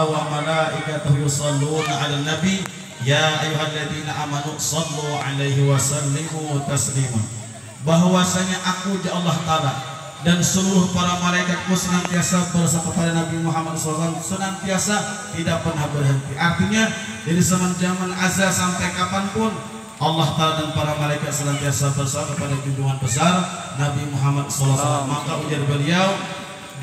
wa malaikatahu yusholluna 'alan nabi ya ayyuhalladzina amanu shallu 'alaihi wa sallimu taslima. Bahwasanya aku Allah Ta'ala dan seluruh para malaikatku senantiasa bersama kepada Nabi Muhammad SAW, senantiasa tidak pernah berhenti. Artinya dari zaman azal sampai kapanpun Allah Ta'ala dan para malaikat senantiasa bersama kepada junjungan besar Nabi Muhammad SAW. Maka ujar beliau,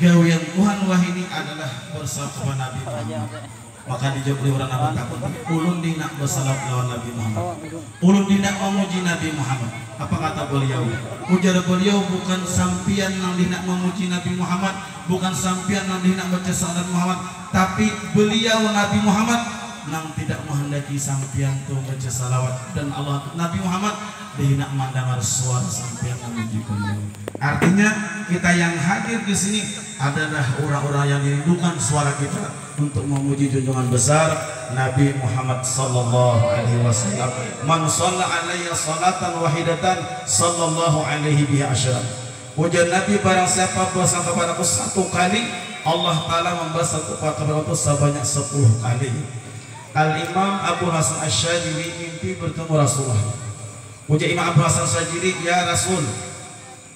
gawian Tuhan wahini adalah bersama kepada Nabi Muhammad. Maka dijawab oleh orang Nabi takut, ulun dinak bersalat lawan Nabi Muhammad, ulun dinak memuji Nabi Muhammad. Apa kata beliau? Ujar beliau, bukan sampian yang dinak memuji Nabi Muhammad, bukan sampian yang dinak baca salat Muhammad, tapi beliau Nabi Muhammad nang tidak menghendaki sampian tu baca salawat, dan Allah Nabi Muhammad dinak mendengar suara sampian memuji beliau. Artinya kita yang hadir di sini adalah orang-orang yang merindukan suara kita untuk memuji junjungan besar Nabi Muhammad sallallahu alaihi wasallam. Man shalla alaihi salatan wahidatan sallallahu alaihi biha asyara. Ujar Nabi, barang siapa bersalat kepadaku satu kali, Allah Ta'ala membalas satu kepada itu sebanyak 10 kali. Al-Imam Abu Hasan Asy-Syadzili mimpi bertemu Rasulullah. Ujar Imam Abu Hasan Asy-Syadzili, ya Rasul,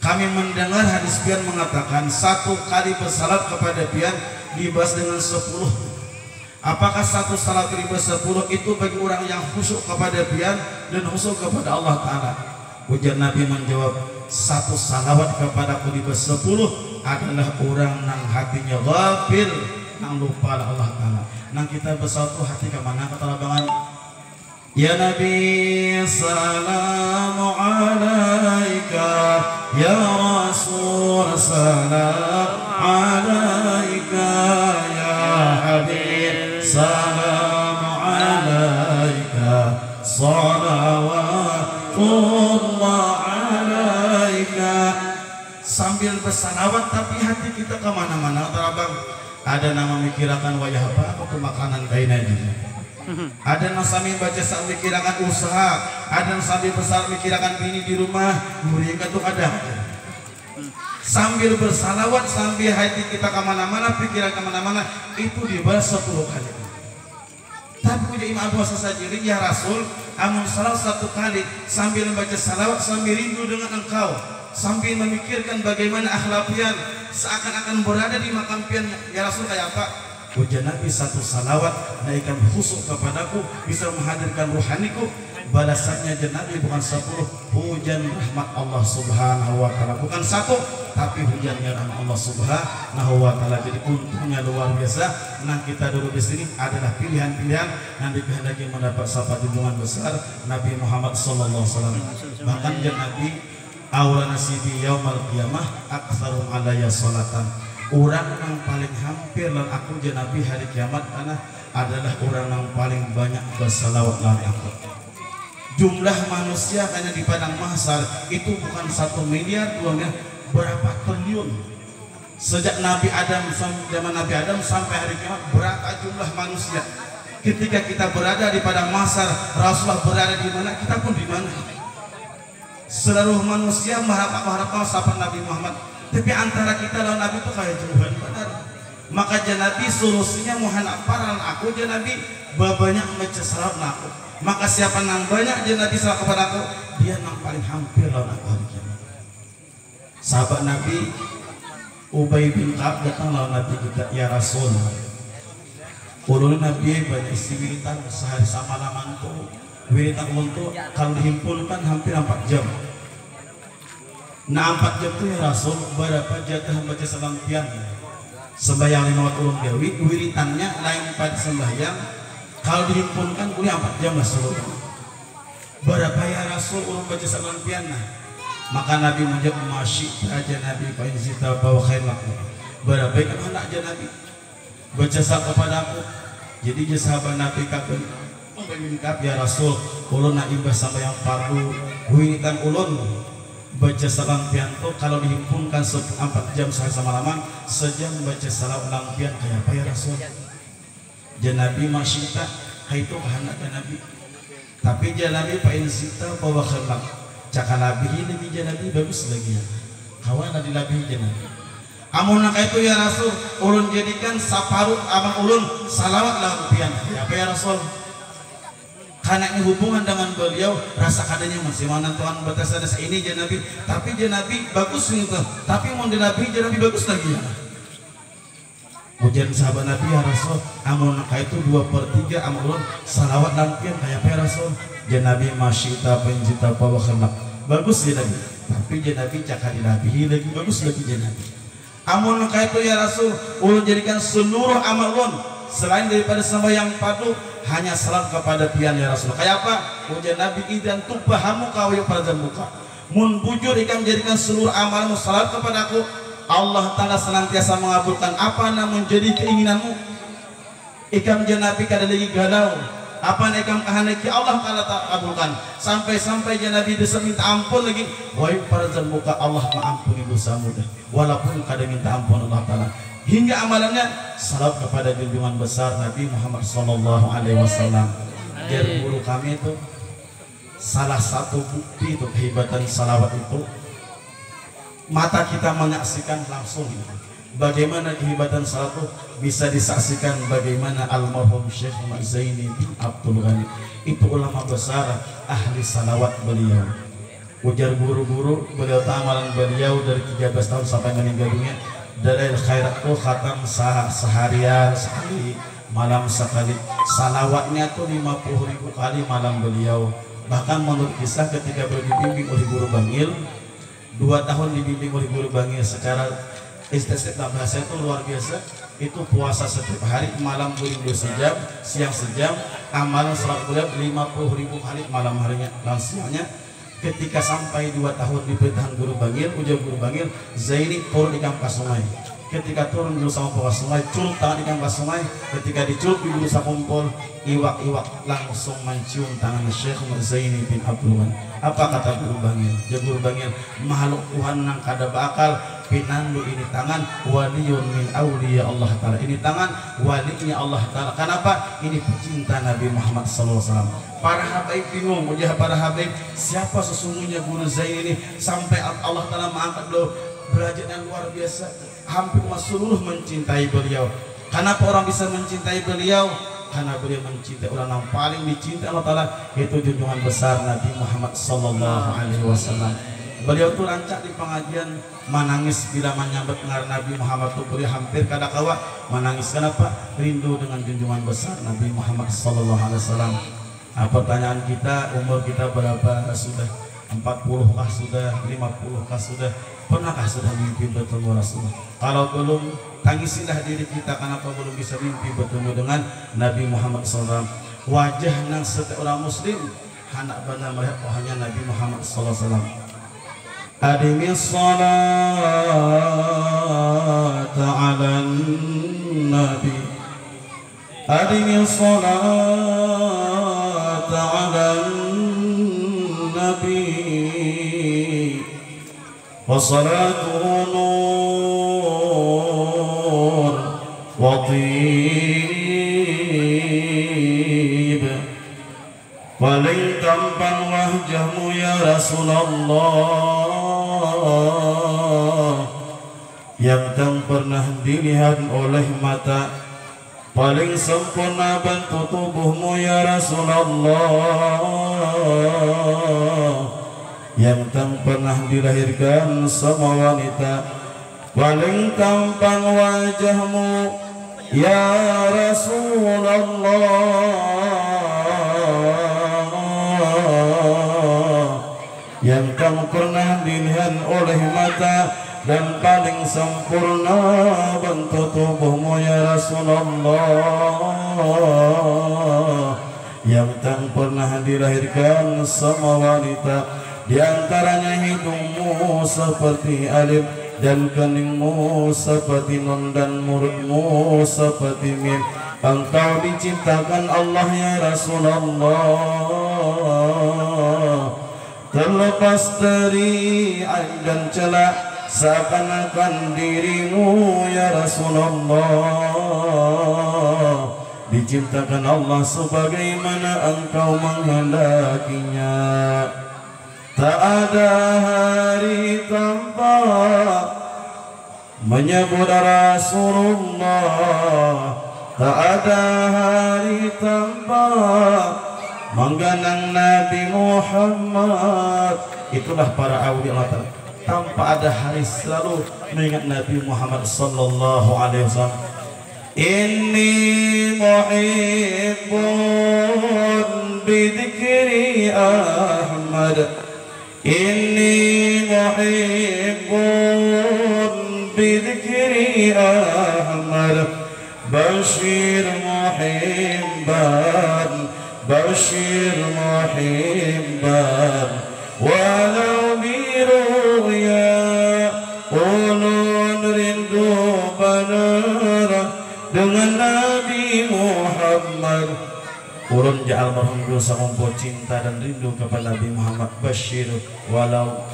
kami mendengar hadis pian mengatakan satu kali bersalat kepada pian dibalas dengan 10. Apakah satu salat ribu 10 itu bagi orang yang khusyuk kepada pian dan khusyuk kepada Allah Ta'ala? Ujar Nabi menjawab, satu salawat kepada ribu 10 adalah orang nang hatinya ghafil, nang lupa Allah Ta'ala. Nang kita bersatu hati kemana? Kata labangan, ya Nabi salamu alaika, ya Rasul salam alaika, ya Habib salamu alaika, salawatullah alaika. Sambil bersalawat tapi hati kita kemana-mana. Terabang ada nama mikirakan wajah apa tuh makanan kain aja. Ada yang sambil baca saat mikirakan usaha, ada yang sambil besar mikirakan bini di rumah, mereka tuh ada. Sambil bersalawat, sambil hati kita kemana-mana, pikiran kemana-mana, itu dibalas 10 kali. Tapi punya Imam Abu Hasan Asy-Syadzili, ya Rasul, amun salawat 1 kali, sambil membaca salawat, sambil rindu dengan engkau, sambil memikirkan bagaimana akhlakian, seakan-akan berada di makam pian, ya Rasul kayak apa? Ujar Nabi, satu salawat naikkan khusyuk kepadaku, bisa menghadirkan ruhaniku. Balasannya Nabi bukan 10, hujan rahmat Allah Subhanahu wa Ta'ala, bukan 1, tapi hujannya rahmat Allah Subhanahu wa Ta'ala. Jadi untungnya luar biasa. Nah, kita dulu di sini adalah pilihan-pilihan yang dikehendaki mendapat syafaat junjungan besar Nabi Muhammad sallallahu alaihi wasallam. Bahkan Nabi awla nasibi yaumal qiyamah aktsarum alayya salatan. Orang yang paling hampir dan aku Nabi hari kiamat karena adalah orang yang paling banyak bersalawat dari aku. Jumlah manusia hanya di padang mahsyar itu bukan 1 miliar, 2 miliar, berapa triliun. Sejak Nabi Adam, zaman Nabi Adam sampai hari kiamat, berapa jumlah manusia. Ketika kita berada di padang mahsyar, Rasulullah berada di mana, kita pun di mana. Seluruh manusia mengharapkan sapa Nabi Muhammad. Tapi antara kita dan Nabi itu kayak jauhan benar. Maka Nabi solusinya mohon aparan aku Nabi banyak baca salawat aku. Maka siapa nang banyak Nabi salawat kepada aku, dia nang paling hampir lawan aku hari kiamat. Sahabat Nabi Ubay bin Ka'ab datang lawan Nabi kita, ya Rasul, ulun Nabi banyak isi wiritan sehari samalaman tuh. Wiritan untuk kalau dihimpunkan hampir 4 jam. Nah 4 jam itu ya Rasul, berapa jatah baca sembahyang? Sembahyang 5 waktu dewi, wiritannya lain pada sembahyang. Kalau dihimpunkan boleh 4 jam lah seluruh. Berapa ya Rasul ulun baca sembahyang? Maka Nabi menjawab, masyi aja Nabi fa insita bawa khair lakum. Berapa yang anak aja Nabi baca salat kepada aku. Jadi je sahabat Nabi kabeh mengingkap ya Rasul, ulun nak imbas sembahyang fardu, wiritan ulun baca salam pianto kalau dihimpunkan 4 jam sehari semalaman, sejam baca salam lampian kayak apa ya Rasul? Nabi masyita itu kehendak Nabi. Tapi Nabi fa insita bawa khair. Cakap Nabi ini Nabi bagus lagi ya. Kawan ada Nabi Nabi. Amun itu ya Rasul, ulun jadikan saparuh amal ulun salawat lawan pian. Apa ya Rasul? Karena ini hubungan dengan beliau, rasa kadanya masih mana Tuhan batas ada ini je Nabi, tapi je Nabi bagus gitu. Tapi mau je Nabi bagus lagi ya. Ujian sahabat Nabi ya Rasul, amun itu 2/3 amal ulun salawat lawan pian kayak apa ya Rasul? Je Nabi masyita penjita pawakhenak. Bagus je Nabi. Tapi je Nabi cakap di Nabi lagi bagus lagi je Nabi. Amun itu ya Rasul, ulun jadikan seluruh amal ulun selain daripada sembahyang padu hanya salat kepada pian ya Rasul. Kayak apa? Ujian Nabi idan tubahamu kawayu pada muka. Mun bujur ikam jadikan seluruh amalmu salat kepada aku, Allah Ta'ala senantiasa mengabulkan apa yang menjadi keinginanmu. Ikam je Nabi kada lagi galau. Apa yang ikam kehendaki Allah Ta'ala kabulkan. Sampai-sampai je Nabi bisa minta ampun lagi. Wahai para muka, Allah mengampuni dosamu dah. Walaupun kada minta ampun Allah Ta'ala. Hingga amalannya salat kepada junjungan besar Nabi Muhammad sallallahu alaihi wasallam. Jadi guru kami itu salah satu bukti itu kehebatan salawat itu, mata kita menyaksikan langsung bagaimana kehebatan salat itu bisa disaksikan bagaimana almarhum Syekh Muhammad Zaini bin Abdul Ghani itu ulama besar ahli salawat beliau. Ujar guru-guru beliau amalan beliau dari 13 tahun sampai meninggal dunia. Dari khairat tuh khatam seharian sekali, malam sekali. Salawatnya tuh 50.000 kali malam beliau. Bahkan menurut kisah ketika beliau dibimbing oleh guru Bangil, 2 tahun dibimbing oleh guru Bangil secara istiqomah bahasa itu luar biasa. Itu puasa setiap hari, malam beliau sejam, siang sejam. Amalan salat beliau 50.000 kali malam harinya dan siangnya. Ketika sampai 2 tahun di perintahan guru Bangil, ujar guru Bangil, Zaini turun di kampas sungai. Ketika turun dulu sama pohon sungai, culuk tangan di kampas sungai. Ketika diculuk di dulu sakumpul, iwak-iwak langsung mencium tangan Syekh Muhammad Zaini bin Abdul Ghani. Apa kata guru Bangil? Ya guru Bangil, makhluk Tuhan nang kada bakal pinandu ini tangan waliyun min awliya Allah Ta'ala. Ini tangan walinya Allah Ta'ala. Kenapa? Ini pecinta Nabi Muhammad SAW. Para habaib bingung, ujar para habaib, siapa sesungguhnya guru Zain ini sampai Allah Ta'ala mengangkat beliau derajat yang luar biasa. Hampir seluruh mencintai beliau. Kenapa orang bisa mencintai beliau? Karena beliau mencintai orang yang paling dicintai Allah Ta'ala, yaitu junjungan besar Nabi Muhammad SAW. Beliau tuh rancak di pengajian menangis bila menyambut ngar Nabi Muhammad tuh beliau hampir kada kawa menangis. Kenapa? Rindu dengan junjungan besar Nabi Muhammad SAW. Nah, pertanyaan kita, umur kita berapa sudah? 40 kah sudah? 50 kah sudah? Pernahkah sudah mimpi bertemu Rasulullah? Kalau belum, tangisilah diri kita. Kenapa belum bisa mimpi bertemu dengan Nabi Muhammad SAW? Wajah nang setiap orang muslim anak benar melihat wajahnya Nabi Muhammad SAW. Adimi salata ala nabi, adimi salata ala nabi, wa salatuhu nur wa tib, walau tampan wajahmu ya Rasulullah yang tak pernah dilihat oleh mata, paling sempurna bentuk tubuhmu ya Rasulullah yang tak pernah dilahirkan semua wanita, paling tampan wajahmu ya Rasulullah yang tak pernah dilihat oleh mata, dan paling sempurna bentuk tubuhmu ya Rasulullah yang tak pernah dilahirkan semua wanita. Di antaranya hidungmu seperti alif dan keningmu seperti nun dan mulutmu seperti mim. Engkau diciptakan Allah ya Rasulullah, terlepas dari aib dan celah, seakan-akan dirimu ya Rasulullah diciptakan Allah sebagaimana engkau menghendakinya. Tak ada hari tanpa menyebut Rasulullah, tak ada hari tanpa mengganang Nabi Muhammad. Itulah para awliya Allah, tanpa ada hari selalu mengingat Nabi Muhammad sallallahu alaihi wasallam. Inni muhibbun bidzikri Ahmad, inni muhibbun bidzikri Ahmad, bashir muhibban, bashir muhibban, walau biruya ulun rindu benar dengan Nabi Muhammad. Ulun ja'al marhum dosa ngumpul cinta dan rindu kepada Nabi Muhammad. Bashir walau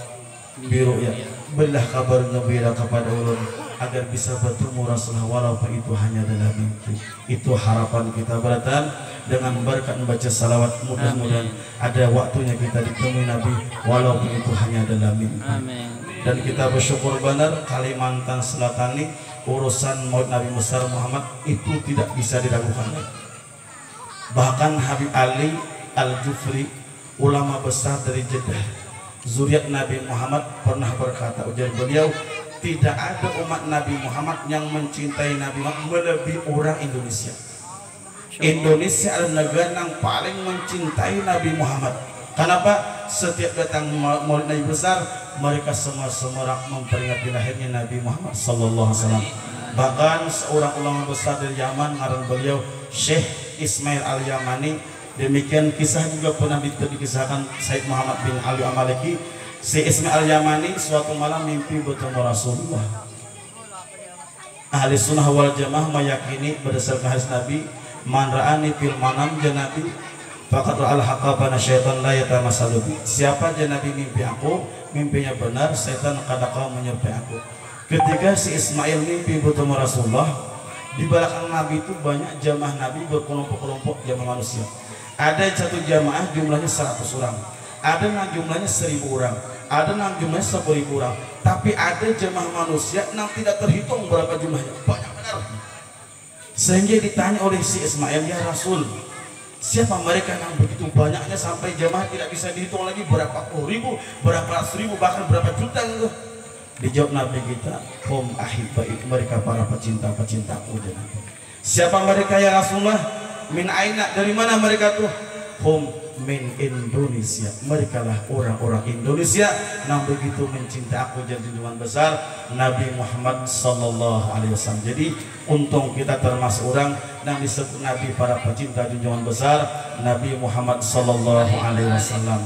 biruya, berilah kabar gembira kepada ulun agar bisa bertemu Rasulullah walaupun itu hanya dalam mimpi. Itu harapan kita beratan. Dengan berkat membaca salawat, mudah-mudahan ada waktunya kita ditemui Nabi walaupun itu hanya dalam mimpi. Amin. Dan kita bersyukur benar Kalimantan Selatan ini urusan maulid Nabi besar Muhammad itu tidak bisa diragukan. Bahkan Habib Ali Al-Jufri, ulama besar dari Jeddah, zuriat Nabi Muhammad, pernah berkata, ujar beliau, tidak ada umat Nabi Muhammad yang mencintai Nabi Muhammad melebihi orang Indonesia. Indonesia adalah negara yang paling mencintai Nabi Muhammad. Kenapa? Setiap datang maulid Nabi besar, mereka semua semerak memperingati lahirnya Nabi Muhammad sallallahu alaihi wasallam. Bahkan seorang ulama besar dari Yaman, ngaran beliau Syekh Ismail Al-Yamani, demikian kisah juga pernah dikisahkan Said Muhammad bin Ali Al-Maliki. Syekh Ismail Al-Yamani suatu malam mimpi bertemu Rasulullah. Ahli sunnah wal jamaah meyakini berdasarkan hadis Nabi, man ra'ani fil manam janabi faqad ra'al haqqa bana syaitan la yatamassalu bi. Siapa janabi mimpi aku, mimpinya benar, setan kadang-kadang menyerupai aku. Ketika si Ismail mimpi bertemu Rasulullah, di belakang Nabi itu banyak jamaah Nabi berkelompok-kelompok jamaah manusia. Ada satu jamaah jumlahnya 100 orang, ada yang jumlahnya 1000 orang, ada yang jumlahnya 10.000 orang. Tapi ada jamaah manusia yang tidak terhitung berapa jumlahnya, banyak benar. Sehingga ditanya oleh si Ismail, ya Rasul, siapa mereka yang begitu banyaknya sampai jamaah tidak bisa dihitung lagi, berapa puluh ribu, berapa ratus ribu, bahkan berapa juta gitu. Dijawab Nabi kita, hum ahibbai, mereka para pecinta-pecintaku. Siapa mereka ya Rasulullah? Min aina, dari mana mereka tuh? Hum min Indonesia, mereka lah orang-orang Indonesia yang begitu mencintai aku dan junjungan besar Nabi Muhammad sallallahu alaihi wasallam. Jadi untung kita termasuk orang yang disebut Nabi para pecinta junjungan besar Nabi Muhammad sallallahu alaihi wasallam.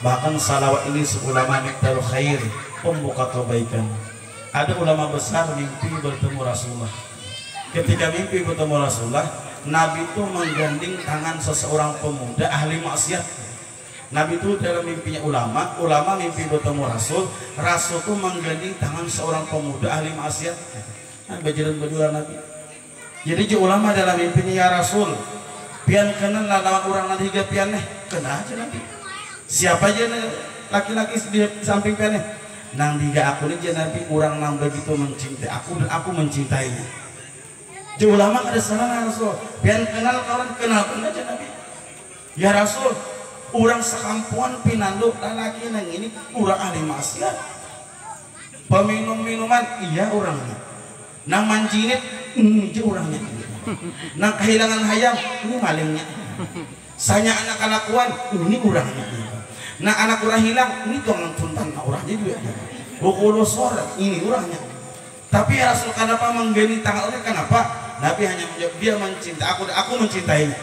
Bahkan salawat ini ulama Miftahul Khair, pembuka kebaikan. Ada ulama besar mimpi bertemu Rasulullah. Ketika mimpi bertemu Rasulullah, Nabi itu menggandeng tangan seseorang pemuda ahli maksiat. Nabi itu dalam mimpinya ulama mimpi bertemu Rasul itu menggandeng tangan seorang pemuda ahli maksiat. Nah, berjalan berdua Nabi. Jadi ulama dalam mimpinya, ya Rasul, pian kenal lawan orang nanti tiga pian kena aja Nabi. Siapa aja laki-laki di samping pian nang tiga aku nih Nabi, orang nang begitu mencintai aku dan aku mencintainya. Jadi ulama ada salah Rasul, pian kenal kawan kenal aja Nabi. Ya Rasul, orang sekampuan pinandu lelaki nang ini orang ahli maksiat, peminum minuman iya orangnya, nang mancinit ini orangnya, nang kehilangan hayam ini malingnya, sanya anak kelakuan ini orangnya, nah anak orang hilang ini tukang tuntan orangnya juga, bukulu sore ini orangnya. Tapi ya Rasul, kenapa menggeni tangan orang? Kenapa? Nabi hanya menjawab, dia mencintai aku mencintainya.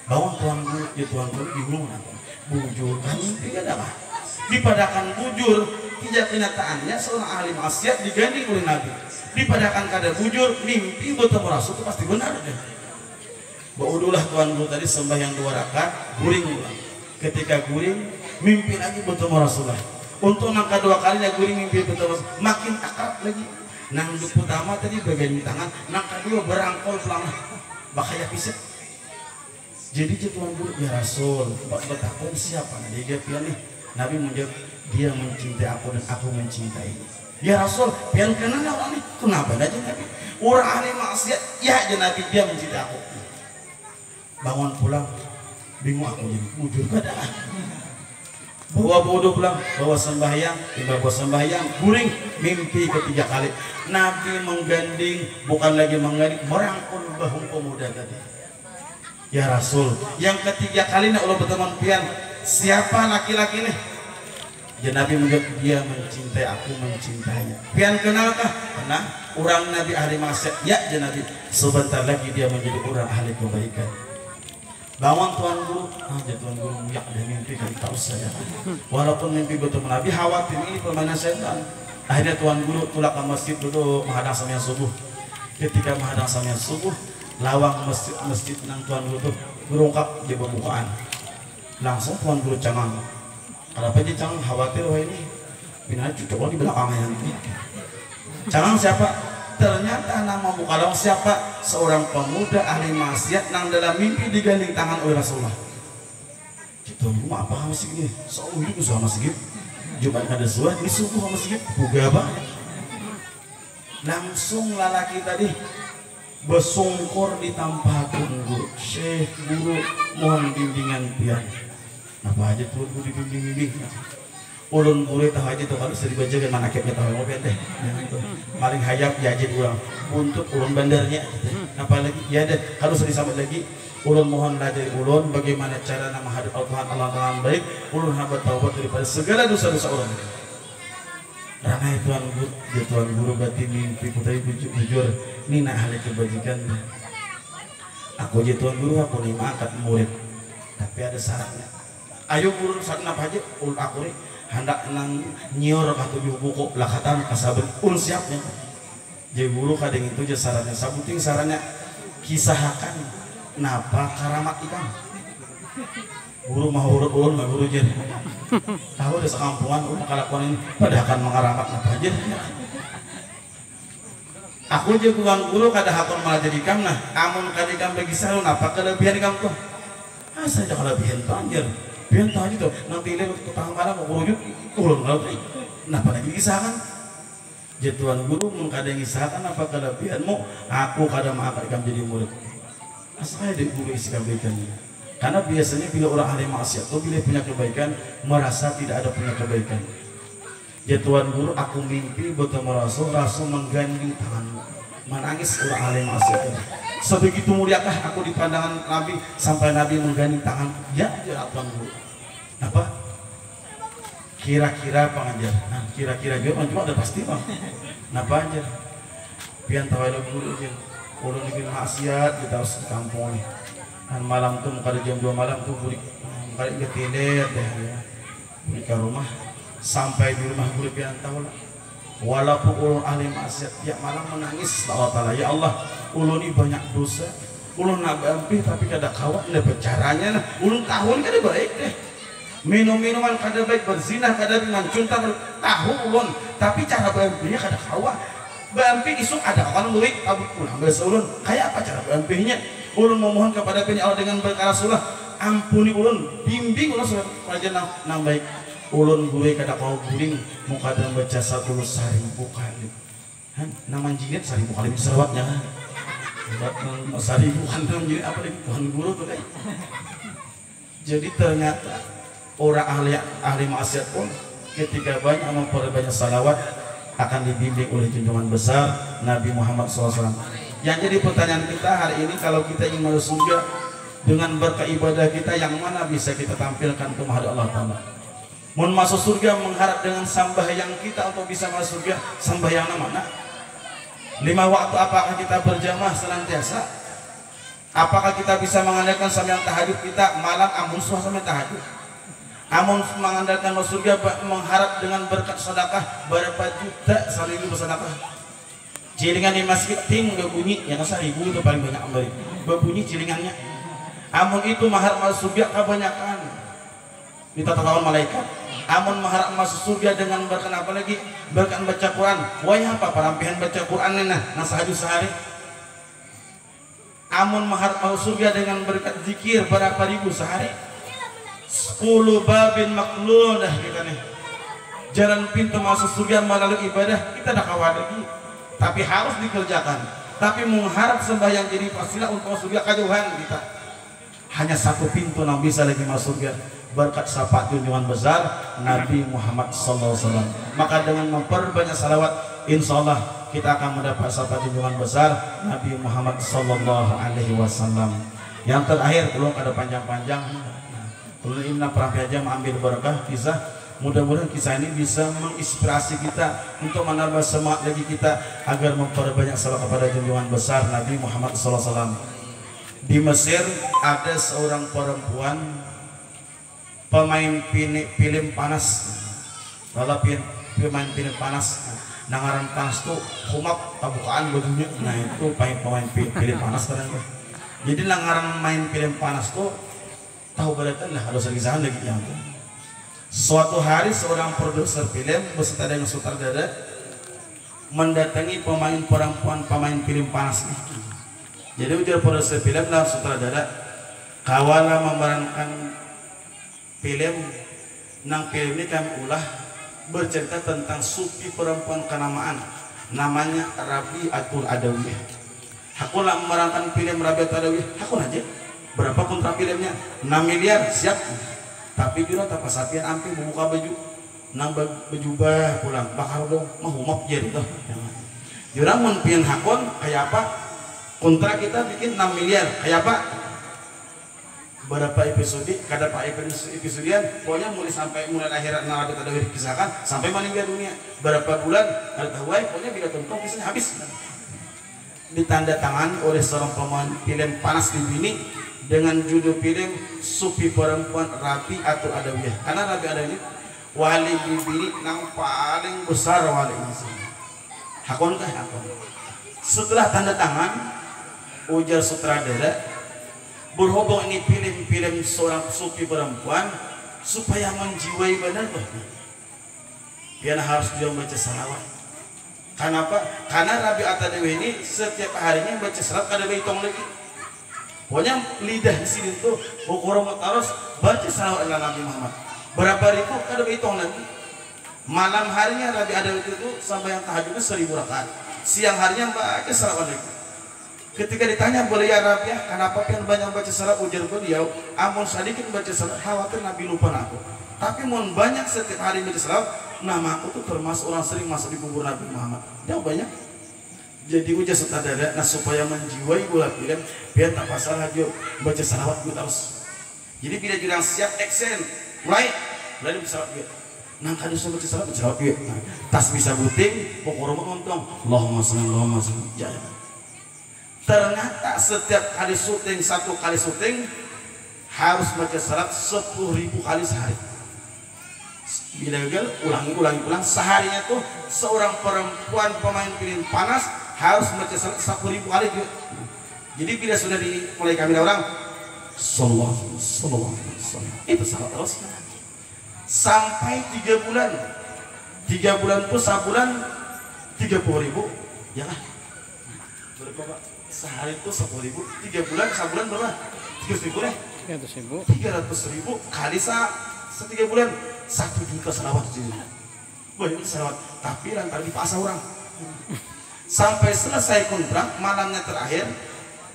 Bawang tuan guru, ya tuan guru bingung apa? Bujur kan tidak ada mah. Dipadakan bujur, tidak kenyataannya seorang ahli maksiat digandeng oleh Nabi. Dipadakan kadar bujur, mimpi bertemu Rasul itu pasti benar deh. Baudulah tuan guru tadi sembahyang 2 rakaat, guring ulang. Ketika guring, mimpi lagi bertemu Rasulullah. Untuk yang kedua kalinya guring mimpi bertemu Rasul, makin akrab lagi. Nang pertama tadi bagian tangan, nang kedua berangkol pelan, bahaya pisah. Jadi tuan guru, ya Rasul, betapa siapa nih dia pian nih? Nabi menjawab, dia mencintai aku dan aku mencintai. Ya Rasul, pian kenal orang ini. Kenapa aja Nabi? Orang ahli maksiat, ya aja Nabi dia mencintai aku. Bangun pulang, bingung aku jadi mujur kada. Bawa bodoh pulang, bawa sembahyang, bawa sembahyang, guring, mimpi ketiga kali. Nabi mengganding, bukan lagi mengganding, merangkul bahu pemuda tadi. Ya Rasul, yang ketiga kali nak Allah berteman pian, siapa laki-laki nih? Ya Nabi menjawab, dia mencintai aku mencintainya. Pian kenalkah? Kenal. Orang Nabi ahli maksiat, ya Nabi. Sebentar lagi dia menjadi orang ahli kebaikan. Bangun Tuan Guru, Tuan Guru ya ada mimpi kan tahu saya. Walaupun mimpi bertemu Nabi, khawatir ini permainan setan. Akhirnya Tuan Guru tulak ke masjid duduk menghadang sampai subuh. Ketika menghadang sampai subuh, lawang masjid nang Tuan Guru tuh berungkap di pembukaan. Langsung Tuan Guru cangang. Kenapa dia cangang? Khawatir wah ini bina coba di belakangnya nanti. Cangang siapa? Ternyata nama mukalong siapa? Seorang pemuda ahli maksiat nang dalam mimpi digandeng tangan oleh Rasulullah. Tuan Guru apa masih gini? Soalnya itu sama masjid. Jumat kada suah, ini subuh masjid. Buga apa? Langsung lalaki tadi besungkur ditampakkan Guru. Syekh Guru mohon bimbingan pian. Apa aja Tuan Guru dibimbing-bimbing? Ulun Guru tahu aja tuh kalau sering baca kan manakibnya tahu ngopi teh. Paling hayap ya aja kurang untuk ulun bandarnya. Apalagi ya deh kalau sering sampai lagi ulun mohon dari ulun bagaimana cara nama hadap Tuhan Allah dengan baik. Ulun hamba taubat daripada segala dosa-dosa orang. Ramai Tuan Guru berarti mimpi putri bujur ini nak hal kebajikan. Aku aja Tuan Guru aku nih angkat murid tapi ada syaratnya. Ayo Guru saat apa aja ulun aku nih hendak nang nyior ka 7 buku lakatan kasaben ul siapnya. Jadi Guru kadang itu aja syaratnya sabuting sarannya kisahkan napa karamat ikan. Guru mah urut ulun mah Guru jen. Tahu ada sekampungan ulun kalakuan ini pada akan mengaramat napa aja. Aku je kurang Guru kada hakon malah jadi kam nah amun kada kam bagi salu napa kelebihan kam tuh. Asa aja kelebihan tuh anjir. Biar tahu aja tuh nanti lihat ketang malam mau urut ulun ngalih. Napa lagi kisahkan? Tuan Guru mun kada ngisahkan apa kelebihanmu, aku kada maafkan kamu jadi murid. Asal ada Guru isi kebaikannya. Karena biasanya bila orang ahli maksiat tuh bila punya kebaikan merasa tidak ada punya kebaikan. Tuan Guru aku mimpi bertemu Rasul, Rasul menggandeng tanganmu. Menangis orang ahli maksiat itu. Sebegitu muliakah aku di pandangan Nabi sampai Nabi menggandeng tangan? Ya Tuan Guru. Apa? Kira-kira pengajar. Nah, kira-kira dia cuma udah pasti bang. Napa aja? Pian tahu ada Guru aja. Ulun bikin maksiat kita harus kampung nih. Dan malam tuh muka jam 2 malam tuh burik kali getiler deh ya. Burik ke rumah sampai di rumah Guru pian tahu lah. Walaupun ulun ahli maksiat tiap malam menangis Allah Ta'ala ya Allah ulun ini banyak dosa ulun nak bampi tapi kada kawat dapat caranya nah ulun tahun kada baik deh minum-minuman kada baik berzina kada dengan cunta tahu ulun tapi cara bampinya kada kawat bampi isuk ada kawan duit abut pulang bahasa ulun kayak apa cara bampinya ulun memohon kepada Allah dengan berkah Rasulullah ampuni ulun bimbing ulun saja nang baik ulun gue kada kau guling muka dan baca 10.000 kali nama jilid 1.000 kali serwatnya 1.000 kan nama jilid apa lagi Tuhan Guru tuh kayak jadi ternyata orang ahli maksiat pun ketika banyak memperbanyak salawat akan dibimbing oleh junjungan besar Nabi Muhammad SAW. Yang jadi pertanyaan kita hari ini kalau kita ingin masuk surga dengan berkah ibadah kita yang mana bisa kita tampilkan ke mahal Allah Ta'ala. Mun masuk surga mengharap dengan sembahyang kita untuk bisa masuk surga sembahyang mana? 5 waktu apakah kita berjamaah senantiasa? Apakah kita bisa mengandalkan sembahyang tahajud kita malam amun suah sampai tahajud? Amun mengandalkan masuk surga mengharap dengan berkat sedekah berapa juta seribu bersedekah. Cilingan di masjid ting berbunyi yang 1.000 itu paling banyak kembali. Berbunyi cilingannya. Amun itu mengharap masuk surga kebanyakan. Minta tolong malaikat. Amun mengharap masuk surga dengan berkat apa lagi? Berkat baca Quran. Wah apa parampihan baca Quran nah sahaju sehari. Amun mengharap masuk surga dengan berkat zikir berapa ribu sehari. 10 babin maklunah kita nih. Jalan pintu masuk surga melalui ibadah kita dah kawan lagi. Tapi harus dikerjakan. Tapi mengharap sembahyang jadi wasilah untuk masuk surga kejauhan kita. Hanya satu pintu yang bisa lagi masuk surga, berkat syafaat junjungan besar Nabi Muhammad SAW. Maka dengan memperbanyak salawat, insya Allah kita akan mendapat syafaat junjungan besar Nabi Muhammad SAW. Yang terakhir, belum ada panjang-panjang, belum Ibn Prapi aja mengambil berkah kisah. Mudah-mudahan kisah ini bisa menginspirasi kita untuk menambah semangat lagi kita agar memperbanyak salawat kepada junjungan besar Nabi Muhammad SAW. Di Mesir ada seorang perempuan pemain film panas. Kalau pemain film panas, nangaran panas tuh humak tabukaan bajunya. Nah itu pemain film panas kan. Jadi nangaran main film panas tuh tahu berarti lah harus lagi yang. Suatu hari seorang produser film beserta dengan sutradara mendatangi pemain perempuan pemain film panas itu. Jadi ujar produser film dan sutradara kawala memerankan film nang film ini kami ulah bercerita tentang sufi perempuan kenamaan namanya Rabi'atul Adawiyah. Aku lah memerankan film Rabi'atul Adawiyah. Aku aja berapa kontrak filmnya 6 miliar siap. Tapi bila tak pasapian ampe membuka baju nang baju bah pulang bakal dong mah humap jadi tuh. Jurang mun pian hakon kayak apa? Kontrak kita bikin 6 miliar kayak apa? Berapa episode? Kada pak episodean pokoknya mulai akhirat Nabi tadi dikisahkan sampai meninggal dunia. Berapa bulan kada tahu pokoknya bila tonton kisahnya habis. Ditanda tangan oleh seorang pemain film panas di bini dengan judul film Sufi Perempuan Rabi'atul Adawiyah. Karena Rabi'atul Adawiyah wali bibiri nang paling besar wali ini. Hakon kah hakon. Setelah tanda tangan ujar sutradara berhubung ini film seorang sufi perempuan supaya menjiwai benar tuh dia harus dia baca salawat. Kenapa? Karena Rabi'atul Adawiyah ini setiap harinya baca salawat kada hitung lagi. Pokoknya lidah di sini tuh ukur terus baca salawat ala Nabi Muhammad. Berapa ribu kada hitung lagi. Malam harinya Rabi'atul Adawiyah itu sampai yang tahajudnya 1000 rakaat. Siang harinya baca salawat lagi. Ketika ditanya boleh ya Rabi'ah, kenapa kan banyak baca salawat? Ujar beliau, amun sedikit baca salawat khawatir Nabi lupa aku. Tapi mun banyak setiap hari baca salawat, nama aku tuh termasuk orang sering masuk di kubur Nabi Muhammad. Dia banyak. Jadi ujar sutradara, nah supaya menjiwai bola film, biar tak pasal aja baca salawat gue terus. Jadi bila jurang siap action, mulai bisa salawat dia. Nah kalau sudah baca salawat dia. Tas bisa buting, pokoknya untung. Allahumma sholli ala. Ternyata setiap kali syuting, satu kali syuting harus baca salat 10.000 kali sehari. Bila gagal, ulang seharinya tuh seorang perempuan pemain film panas harus baca salat 10.000 kali juga. Jadi bila sudah dimulai kami orang sallallahu itu salat terus sampai 3 bulan. 3 bulan tuh sabulan 30.000 ya lah. Berapa Pak? Sehari itu 10.000, 3 bulan, sebulan berapa? 300.000 deh. 300.000 kali setiga bulan 1 juta salawat jadi. Banyak salawat, tapi lantar di pasar orang. Sampai selesai kontrak malamnya terakhir,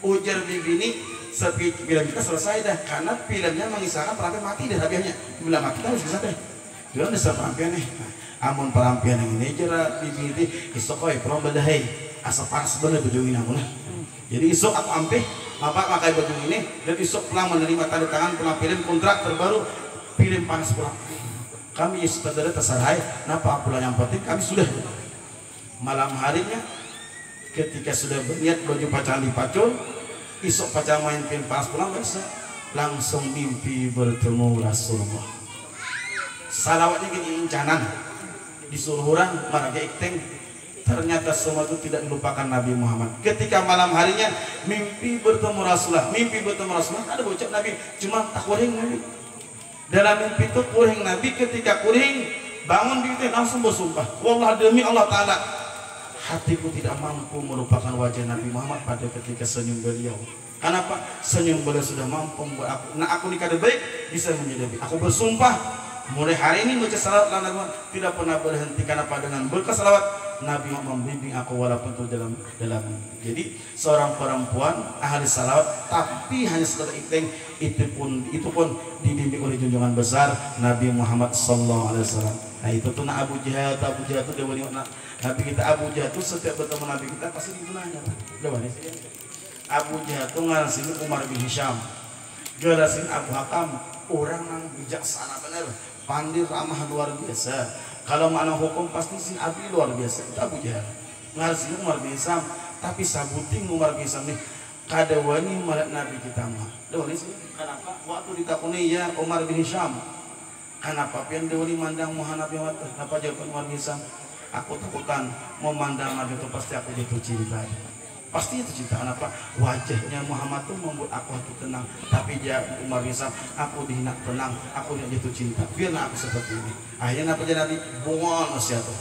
ujar bibini sepi bila kita selesai dah karena filmnya mengisahkan perampian mati deh rabiahnya. Bila mati kita harus bisa deh. Dia udah perampian nih. Amun perampian yang ini jera bibini isokoi perom badahai asap panas bener bujungin aku lah. Jadi isok aku ampe apa pakai baju ini dan isok pulang menerima tanda tangan pulang film kontrak terbaru film panas pulang. Kami sutradara tersarai, napa pulang yang penting kami sudah malam harinya ketika sudah berniat baju pacaran dipacul, isok pacaran main film panas pulang biasa langsung mimpi bertemu Rasulullah. Salawatnya gini incanan disuruh orang marga ikteng. Ternyata semua itu tidak melupakan Nabi Muhammad. Ketika malam harinya mimpi bertemu Rasulullah, ada bocah Nabi, cuma tak kuring Nabi. Dalam mimpi itu kuring Nabi, ketika kuring bangun di itu langsung bersumpah, wallah demi Allah Ta'ala, hatiku tidak mampu melupakan wajah Nabi Muhammad pada ketika senyum beliau. Kenapa? Senyum beliau sudah mampu membuat aku. Nah aku nikah baik bisa menjadi baik. Aku bersumpah mulai hari ini baca salawat Nabi tidak pernah berhenti. Kenapa? Dengan berkah salawat Nabi membimbing aku walaupun itu dalam. Jadi seorang perempuan ahli salawat tapi hanya sekedar itu pun dibimbing oleh junjungan besar Nabi Muhammad sallallahu alaihi wasallam. Nah itu tuh Abu Jahal itu dewa Nabi kita. Abu Jahal itu setiap bertemu Nabi kita pasti ditunanya. Abu Jahal itu ngarasin Umar bin Hisham, ngarasin Abu Hakam, orang yang bijaksana benar, pandai ramah luar biasa. Kalau makna hukum pasti si Abi luar biasa. Itu Abu Jahal ngarasin Umar bin Hisham, tapi sabuting Umar bin Hisham nih kadawani malat Nabi kita mah. Kenapa? Waktu ditakuni ya Umar bin Hisham, kenapa pian dewa mandang Muhammad Nabi Muhammad? Apa jawaban Umar bin Hisham? Aku takutan memandang Nabi itu pasti aku jatuh cinta. Pasti itu cinta. Kenapa? Wajahnya Muhammad tuh membuat aku hati tenang. Tapi dia Umar bin Hisham, aku dihina tenang, aku tidak jatuh cinta. Biarlah aku seperti ini. Akhirnya apa jadi Nabi? Bungon masih tuh.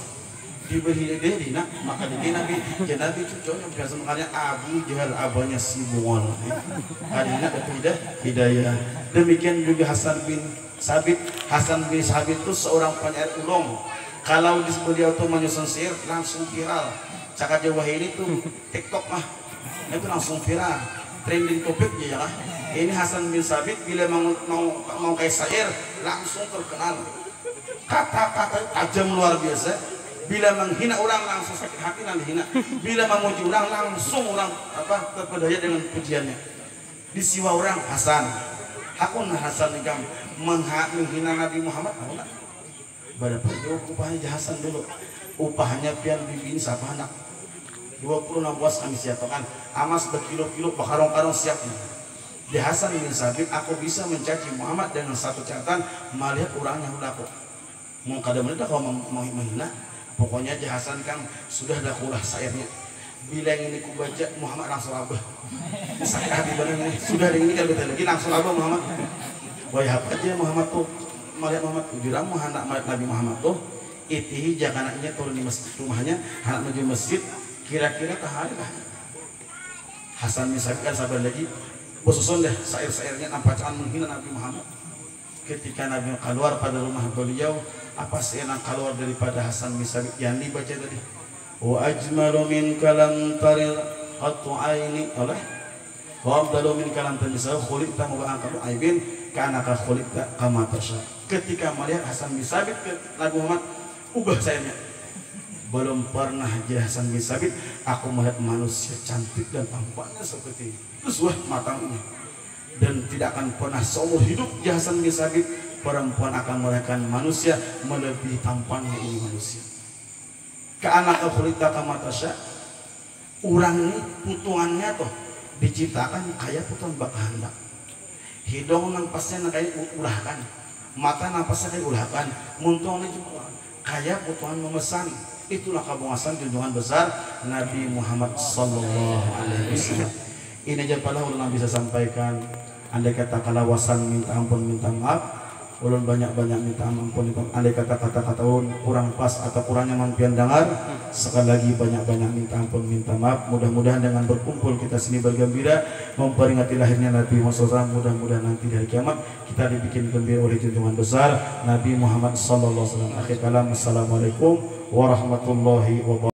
Diberi dia dihina, maka dia Nabi. Jadi Nabi cucunya biasa makanya Abu Jahal abahnya si Bungon. Akhirnya itu hidayah. Demikian juga Hasan bin Sabit. Hasan bin Sabit itu seorang penyair ulung. Kalau beliau tuh menyusun syair langsung viral. Cakap Jawa ini tuh TikTok mah itu langsung viral, trending topik ya lah. Ini Hasan bin Sabit bila mau kayak syair langsung terkenal. Kata-kata tajam luar biasa. Bila menghina orang langsung sakit hati dan dihina. Bila memuji orang langsung orang terpedaya dengan pujiannya. Disiwa orang Hasan. Aku Hasan nikam menghina Nabi Muhammad. Aku nak. Berapa upahnya Hasan dulu. Upahnya pian bibin siapa anak 26 buas kami siapkan amas berkilo-kilo bakarong-karong siap. Di Hasan bin Sabit aku bisa mencaci Muhammad dengan satu catatan melihat orangnya udah aku mau kadang mereka kalau mau menghina pokoknya di Hasan kan sudah dah kulah sairnya bila yang ini ku baca Muhammad langsung abah sakit hati benar ini sudah ini kan betul lagi langsung abah Muhammad wah apa aja Muhammad tuh melihat Muhammad jurang anak melihat Nabi Muhammad tuh itihi jangan anaknya turun di masjid rumahnya anak menuju masjid kira-kira tahari lah Hasan bin Sabit kan sabar lagi bersusun deh sair-sairnya nampakkan menghina Nabi Muhammad. Ketika Nabi keluar pada rumah beliau apa sih yang keluar daripada Hasan bin Sabit yang dibaca tadi wa ajmalu min kalam taril qattu aini oleh wa afdalu min kalam tanisa khuliqta mubangkan aibin kana ka khuliqta kama tasha. Ketika melihat Hasan bin Sabit ke Nabi Muhammad ubah sayanya. Belum pernah aja Hasan bin Sabit aku melihat manusia cantik dan tampaknya seperti ini. Terus wah matangnya. Dan tidak akan pernah seumur hidup Hasan bin Sabit perempuan akan melahirkan manusia melebihi tampannya ini manusia. Ke anak khulita kama tasya. Orang ini putuannya tuh diciptakan kayak putuan bakanda. Hidung nang pasnya kayak ulahkan. Mata nang pasnya kayak ulahkan. Muntungnya juga kayak putuan memesan. Itulah kabungasan junjungan besar Nabi Muhammad sallallahu alaihi wasallam. Ini aja pala ulun bisa sampaikan. Andai kata kalawasan minta ampun minta maaf. Ulun banyak-banyak minta ampun. Andai kata-kata kurang pas atau kurangnya mampian dengar. Sekali lagi banyak-banyak minta ampun minta maaf. Mudah-mudahan dengan berkumpul kita sini bergembira memperingati lahirnya Nabi Muhammad SAW. Mudah-mudahan nanti dari kiamat kita dibikin gembira oleh junjungan besar Nabi Muhammad sallallahu alaihi wasallam. Akhir kalam, assalamualaikum warahmatullahi wabarakatuh.